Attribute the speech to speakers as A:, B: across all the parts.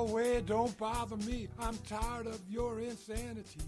A: away, don't bother me. I'm tired of your insanity.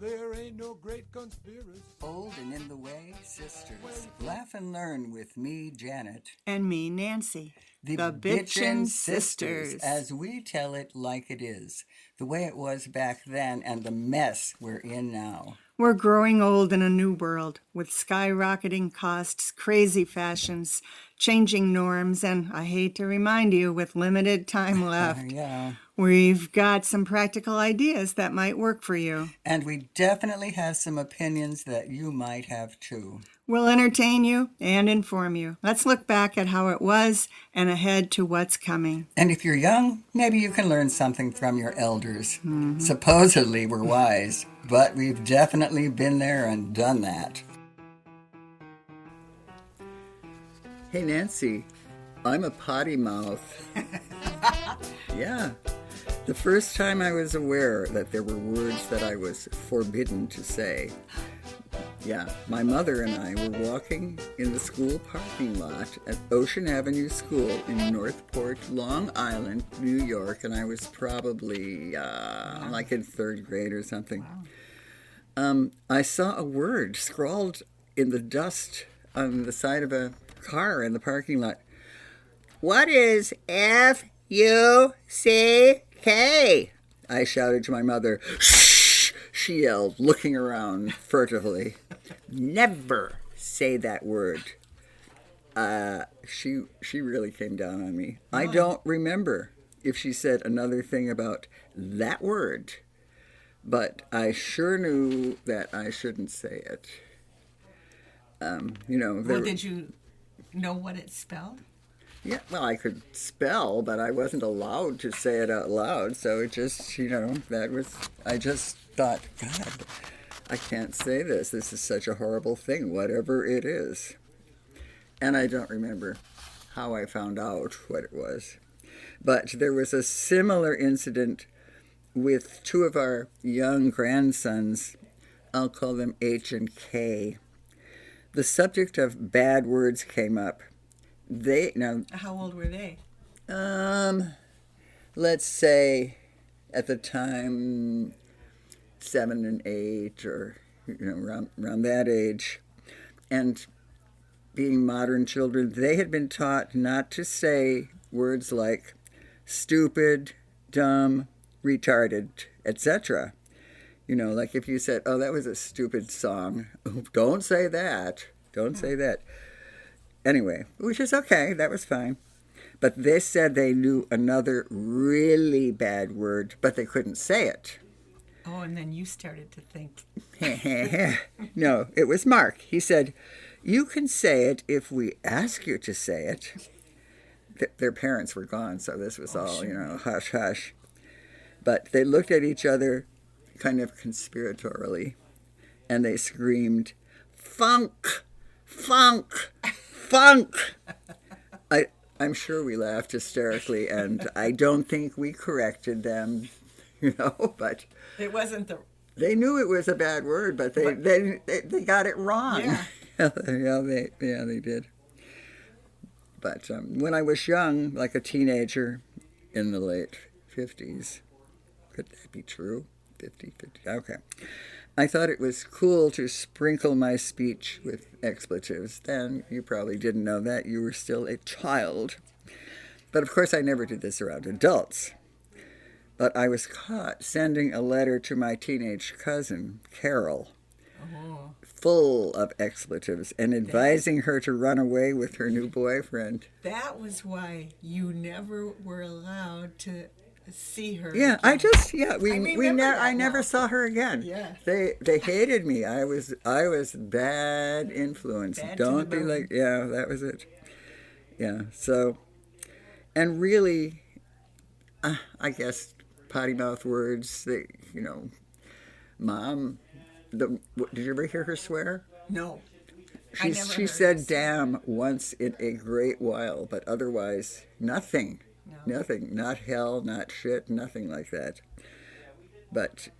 A: There ain't no great conspiracy.
B: Old and in the way, sisters. Laugh and learn with me, Janet.
C: And me, Nancy.
B: The
C: Bitchin' Sisters.
B: as we tell it like it is. The way it was back then and the mess we're in now.
C: We're growing old in a new world with skyrocketing costs, crazy fashions, changing norms, and I hate to remind you, with limited time left.
B: Yeah.
C: We've got some practical ideas that might work for you.
B: And we definitely have some opinions that you might have too.
C: We'll entertain you and inform you. Let's look back at how it was and ahead to what's coming.
B: And if you're young, maybe you can learn something from your elders. Supposedly we're wise, but we've definitely been there and done that. Hey, Nancy, I'm a potty mouth. Yeah. The first time I was aware that there were words that I was forbidden to say. Yeah, my mother and I were walking in the school parking lot at Ocean Avenue School in Northport, Long Island, New York, and I was probably like in third grade or something. I saw a word scrawled in the dust on the side of a car in the parking lot. What is F-U-C-K? I shouted to my mother. Shh! She yelled, looking around furtively. Never say that word. She really came down on me. I don't remember if she said another thing about that word, but I sure knew that I shouldn't say it.
D: Did you know what it spelled?
B: Yeah, well, I could spell, but I wasn't allowed to say it out loud. So it just, I just thought, God, I can't say this. This is such a horrible thing, whatever it is. And I don't remember how I found out what it was. But there was a similar incident with two of our young grandsons. I'll call them H and K. The subject of bad words came up.
D: How old were they?
B: Let's say at the time 7 and 8, or around that age. And being modern children, they had been taught not to say words like stupid, dumb, retarded, etc. Like if you said, oh, that was a stupid song, don't say that. Don't say that. Anyway, which is okay, that was fine. But they said they knew another really bad word, but they couldn't say it.
D: Oh, and then you started to think.
B: No, it was Mark. He said, you can say it if we ask you to say it. Their parents were gone, so this was all, sure. Hush, hush. But they looked at each other kind of conspiratorially, and they screamed, funk, funk, funk. I'm sure we laughed hysterically, and I don't think we corrected them, but
D: it wasn't
B: they knew it was a bad word, but they got it wrong.
D: Yeah.
B: They did. But when I was young, like a teenager in the late 50s, could that be true? 50, okay. I thought it was cool to sprinkle my speech with expletives. Then you probably didn't know that. You were still a child. But of course I never did this around adults. But I was caught sending a letter to my teenage cousin, Carol, full of expletives, and advising her to run away with her new boyfriend.
D: That was why you never were allowed to see her.
B: Yeah, again. I never saw her again.
D: Yeah.
B: They hated me. I was bad influence. Don't be like, that was it. Yeah. So, and really, I guess potty mouth words. Mom. Did you ever hear her swear?
D: No.
B: She said damn once in a great while, but otherwise nothing. No. Nothing. Not hell, not shit, nothing like that. But,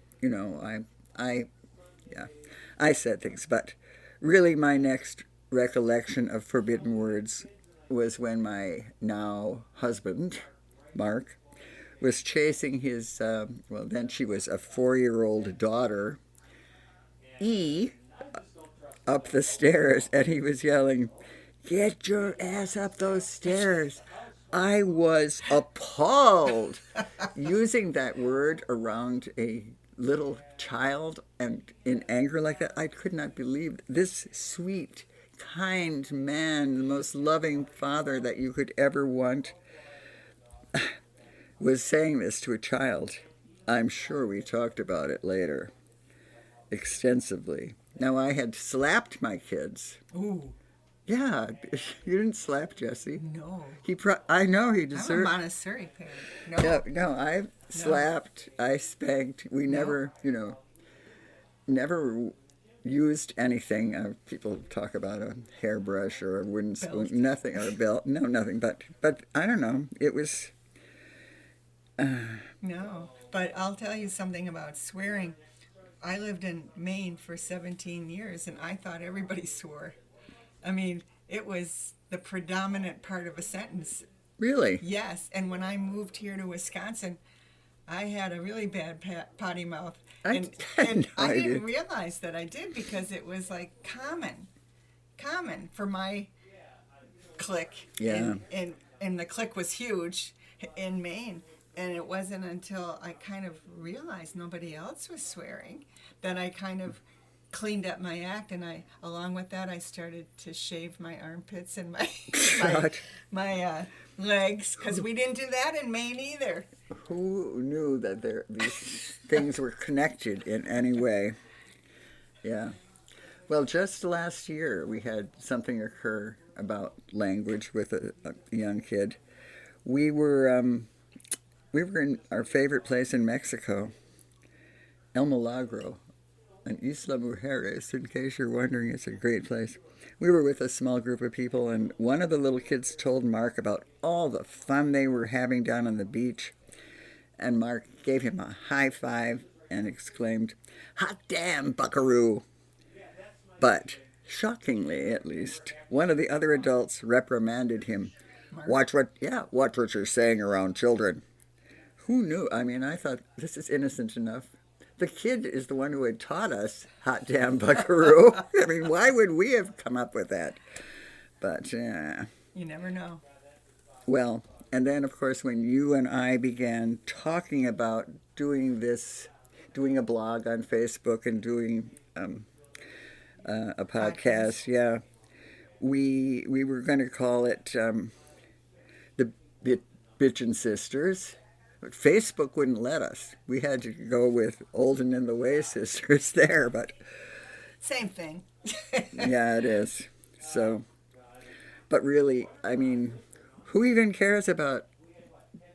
B: I said things. But really my next recollection of forbidden words was when my now husband, Mark, was chasing his, well, then she was a 4-year-old daughter, E, up the stairs, and he was yelling, "Get your ass up those stairs." I was appalled using that word around a little child and in anger like that. I could not believe this sweet, kind man, the most loving father that you could ever want, was saying this to a child. I'm sure we talked about it later extensively. Now, I had slapped my kids.
D: Ooh,
B: Yeah, you didn't slap Jesse.
D: no.
B: I know he
D: I'm a
B: deserved.
D: Montessori parent. No.
B: No, I slapped, I spanked. We never, never used anything. People talk about a hairbrush or a wooden spoon, nothing, or a belt. No, nothing. But I don't know. It was.
D: No, but I'll tell you something about swearing. I lived in Maine for 17 years, and I thought everybody swore. I mean, it was the predominant part of a sentence.
B: Really?
D: Yes, and when I moved here to Wisconsin, I had a really bad potty mouth. And I didn't realize that I did because it was like common for my clique.
B: Yeah.
D: And the clique was huge in Maine. And it wasn't until I kind of realized nobody else was swearing that I kind of cleaned up my act, and along with that, I started to shave my armpits and my legs, because we didn't do that in Maine either.
B: Who knew that these things were connected in any way? Yeah. Well, just last year we had something occur about language with a young kid. We were in our favorite place in Mexico, El Milagro, and Isla Mujeres, in case you're wondering. It's a great place. We were with a small group of people, and one of the little kids told Mark about all the fun they were having down on the beach. And Mark gave him a high five and exclaimed, "Hot damn, buckaroo!" But, shockingly at least, one of the other adults reprimanded him. Watch what you're saying around children. Who knew? I mean, I thought, this is innocent enough. The kid is the one who had taught us hot damn buckaroo. I mean, why would we have come up with that? But,
D: You never know.
B: Well, and then, of course, when you and I began talking about doing a blog on Facebook and doing a podcast, yeah, we were going to call it the Bitchin' Sisters. But Facebook wouldn't let us. We had to go with Olden and the Way Sisters there, but...
D: Same thing.
B: Yeah, it is. So, but really, I mean, who even cares about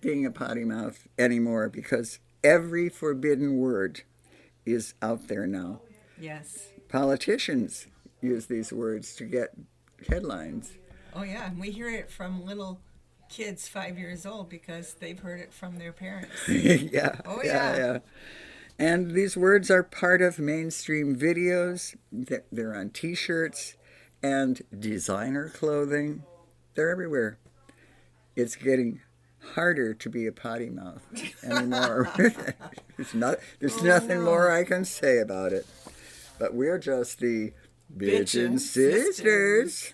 B: being a potty mouth anymore? Because every forbidden word is out there now.
D: Yes.
B: Politicians use these words to get headlines.
D: Oh, yeah, and we hear it from little kids 5 years old because they've heard it from their parents.
B: Yeah.
D: Oh, yeah.
B: And these words are part of mainstream videos. They're on T-shirts and designer clothing. They're everywhere. It's getting harder to be a potty mouth anymore. There's nothing more I can say about it. But we're just the Bitchin' Sisters.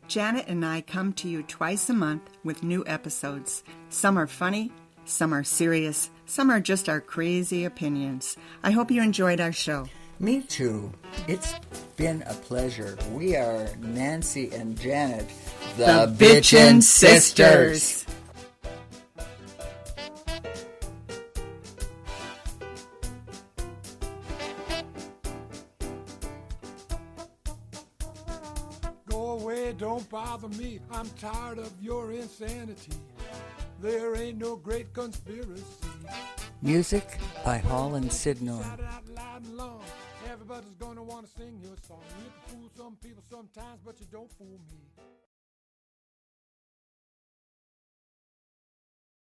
C: Janet and I come to you twice a month with new episodes. Some are funny, some are serious, some are just our crazy opinions. I hope you enjoyed our show.
B: Me too. It's been a pleasure. We are Nancy and Janet,
C: The Bitchin' Sisters.
A: Don't bother me, I'm tired of your insanity. There ain't no great conspiracy.
B: Music by Hall and Sidnor.
A: Shout it out loud and long. Everybody's gonna wanna sing your song. You can fool some people sometimes, but you don't fool me.